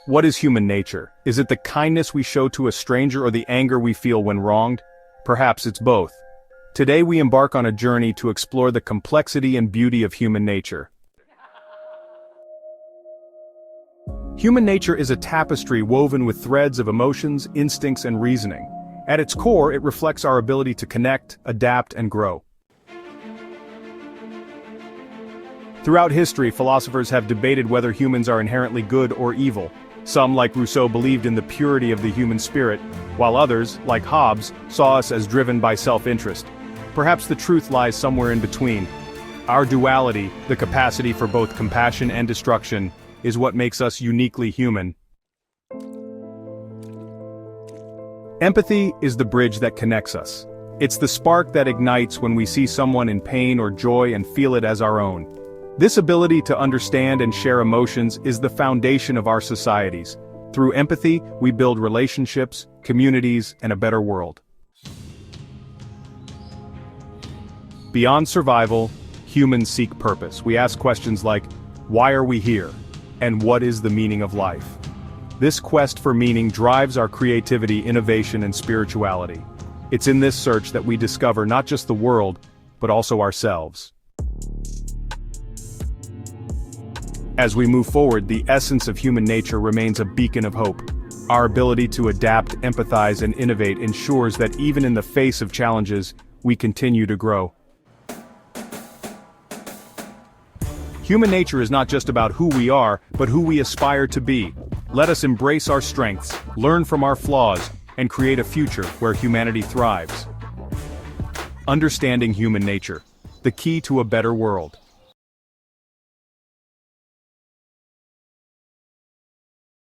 What is human nature? Is it the kindness we show to a stranger or the anger we feel when wronged? Perhaps it's both. Today we embark on a journey to explore the complexity and beauty of human nature. Human nature is a tapestry woven with threads of emotions, instincts, and reasoning. At its core, it reflects our ability to connect, adapt, and grow. Throughout history, philosophers have debated whether humans are inherently good or evil. Some, like Rousseau, believed in the purity of the human spirit, while others, like Hobbes, saw us as driven by self-interest. Perhaps the truth lies somewhere in between. Our duality, the capacity for both compassion and destruction, is what makes us uniquely human. Empathy is the bridge that connects us. It's the spark that ignites when we see someone in pain or joy and feel it as our own. This ability to understand and share emotions is the foundation of our societies. Through empathy, we build relationships, communities, and a better world. Beyond survival, humans seek purpose. We ask questions like, why are we here? And what is the meaning of life? This quest for meaning drives our creativity, innovation, and spirituality. It's in this search that we discover not just the world, but also ourselves. As we move forward, the essence of human nature remains a beacon of hope. Our ability to adapt, empathize, and innovate ensures that even in the face of challenges, we continue to grow. Human nature is not just about who we are, but who we aspire to be. Let us embrace our strengths, learn from our flaws, and create a future where humanity thrives. Understanding human nature, the key to a better world.